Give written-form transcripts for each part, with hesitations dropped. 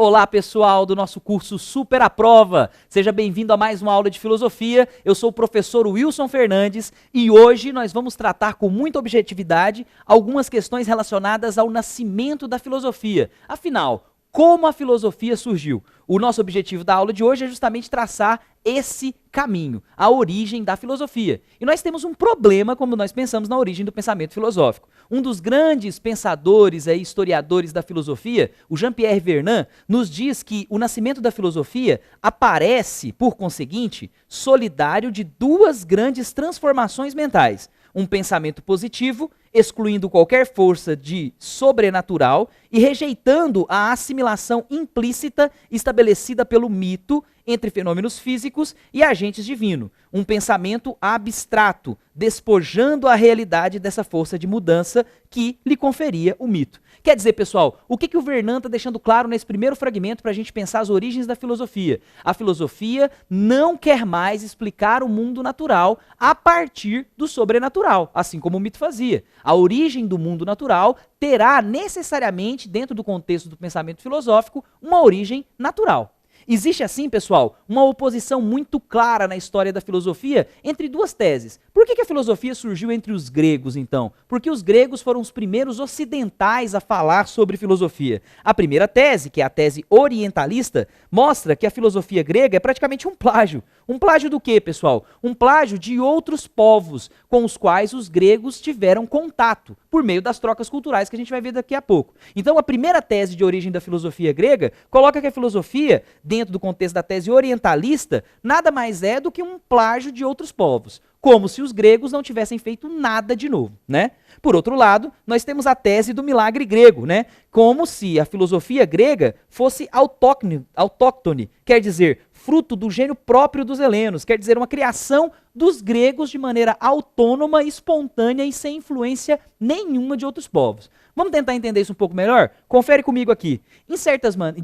Olá pessoal do nosso curso Super à Prova, seja bem-vindo a mais uma aula de filosofia. Eu sou o professor Wilson Fernandes e hoje nós vamos tratar com muita objetividade algumas questões relacionadas ao nascimento da filosofia. Afinal, como a filosofia surgiu? O nosso objetivo da aula de hoje é justamente traçar esse caminho, a origem da filosofia. E nós temos um problema quando nós pensamos na origem do pensamento filosófico. Um dos grandes pensadores e historiadores da filosofia, o Jean-Pierre Vernant, nos diz que o nascimento da filosofia aparece, por conseguinte, solidário de duas grandes transformações mentais. Um pensamento positivo, excluindo qualquer força de sobrenatural e rejeitando a assimilação implícita estabelecida pelo mito entre fenômenos físicos e agentes divinos. Um pensamento abstrato, despojando a realidade dessa força de mudança que lhe conferia o mito. Quer dizer, pessoal, o que o Vernant está deixando claro nesse primeiro fragmento para a gente pensar as origens da filosofia? A filosofia não quer mais explicar o mundo natural a partir do sobrenatural, assim como o mito fazia. A origem do mundo natural terá necessariamente, dentro do contexto do pensamento filosófico, uma origem natural. Existe assim, pessoal, uma oposição muito clara na história da filosofia entre duas teses. Por que a filosofia surgiu entre os gregos, então? Porque os gregos foram os primeiros ocidentais a falar sobre filosofia. A primeira tese, que é a tese orientalista, mostra que a filosofia grega é praticamente um plágio. Um plágio do quê, pessoal? Um plágio de outros povos com os quais os gregos tiveram contato, por meio das trocas culturais que a gente vai ver daqui a pouco. Então, a primeira tese de origem da filosofia grega coloca que a filosofia, dentro do contexto da tese orientalista, nada mais é do que um plágio de outros povos, como se os gregos não tivessem feito nada de novo, né? Por outro lado, nós temos a tese do milagre grego, né? Como se a filosofia grega fosse autóctone, quer dizer, fruto do gênio próprio dos helenos, quer dizer, uma criação dos gregos de maneira autônoma, espontânea e sem influência nenhuma de outros povos. Vamos tentar entender isso um pouco melhor? Confere comigo aqui. De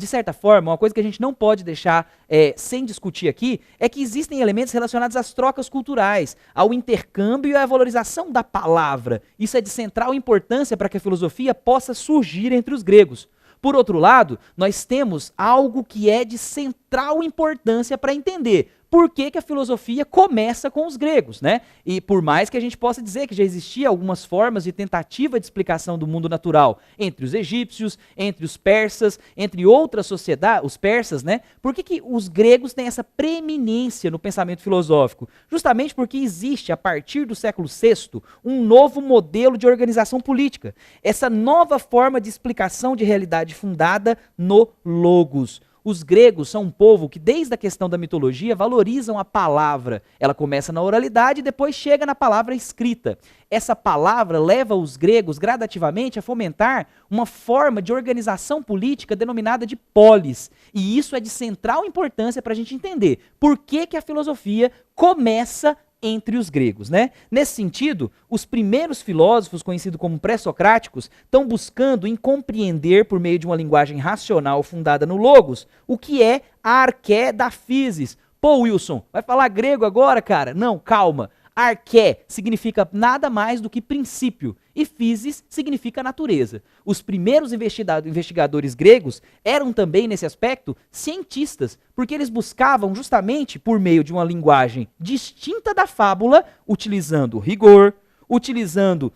certa forma, uma coisa que a gente não pode deixar sem discutir aqui é que existem elementos relacionados às trocas culturais, ao intercâmbio e à valorização da palavra. Isso é de central importância para que a filosofia possa surgir entre os gregos. Por outro lado, nós temos algo que é de central importância para entender por que a filosofia começa com os gregos, né? E por mais que a gente possa dizer que já existia algumas formas de tentativa de explicação do mundo natural entre os egípcios, entre os persas, entre outras sociedades, os persas, né? Por que os gregos têm essa preeminência no pensamento filosófico? Justamente porque existe, a partir do século VI, um novo modelo de organização política. Essa nova forma de explicação de realidade fundada no logos. Os gregos são um povo que, desde a questão da mitologia, valorizam a palavra. Ela começa na oralidade e depois chega na palavra escrita. Essa palavra leva os gregos gradativamente a fomentar uma forma de organização política denominada de polis. E isso é de central importância para a gente entender por que a filosofia começa entre os gregos, né? Nesse sentido, os primeiros filósofos, conhecidos como pré-socráticos, estão buscando em compreender, por meio de uma linguagem racional fundada no logos, o que é a arqué da physis. Pô, Wilson, vai falar grego agora, cara? Não, calma. Arqué significa nada mais do que princípio e physis significa natureza. Os primeiros investigadores gregos eram também, nesse aspecto, cientistas, porque eles buscavam justamente, por meio de uma linguagem distinta da fábula, utilizando rigor, utilizando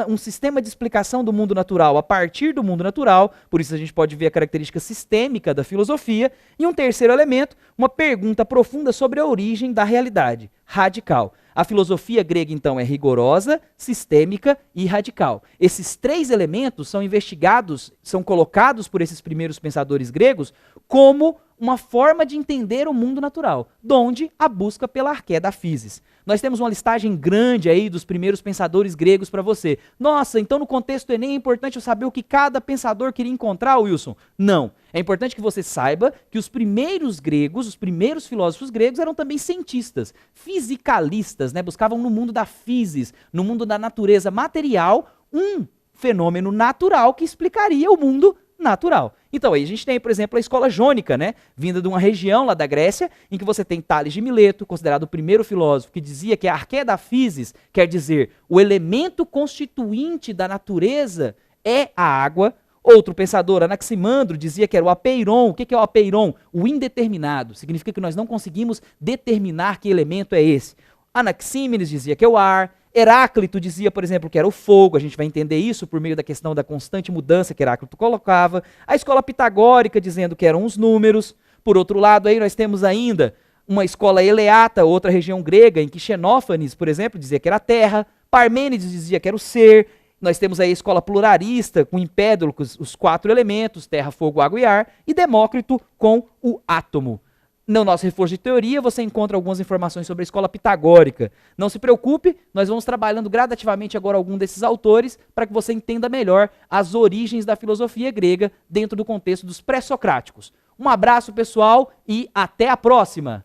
um sistema de explicação do mundo natural a partir do mundo natural, por isso a gente pode ver a característica sistêmica da filosofia, e um terceiro elemento, uma pergunta profunda sobre a origem da realidade, radical. A filosofia grega, então, é rigorosa, sistêmica e radical. Esses três elementos são investigados, são colocados por esses primeiros pensadores gregos como uma forma de entender o mundo natural, donde a busca pela arqué da physis. Nós temos uma listagem grande aí dos primeiros pensadores gregos para você. Nossa, então no contexto do Enem é importante eu saber o que cada pensador queria encontrar, Wilson? Não. É importante que você saiba que os primeiros gregos, os primeiros filósofos gregos eram também cientistas, fisicalistas, né? Buscavam no mundo da physis, no mundo da natureza material, um fenômeno natural que explicaria o mundo natural. Então aí a gente tem, por exemplo, a escola jônica, né? Vinda de uma região lá da Grécia, em que você tem Tales de Mileto, considerado o primeiro filósofo, que dizia que a arqué da physis, quer dizer, o elemento constituinte da natureza é a água. Outro pensador, Anaximandro, dizia que era o apeiron. O que é o apeiron? O indeterminado. Significa que nós não conseguimos determinar que elemento é esse. Anaxímenes dizia que é o ar. Heráclito dizia, por exemplo, que era o fogo. A gente vai entender isso por meio da questão da constante mudança que Heráclito colocava. A escola pitagórica dizendo que eram os números. Por outro lado, aí nós temos ainda uma escola eleata, outra região grega, em que Xenófanes, por exemplo, dizia que era a terra. Parmênides dizia que era o ser. Nós temos aí a escola pluralista, com Empédocles, os 4 elementos, terra, fogo, água e ar, e Demócrito com o átomo. No nosso reforço de teoria, você encontra algumas informações sobre a escola pitagórica. Não se preocupe, nós vamos trabalhando gradativamente agora algum desses autores para que você entenda melhor as origens da filosofia grega dentro do contexto dos pré-socráticos. Um abraço, pessoal, e até a próxima!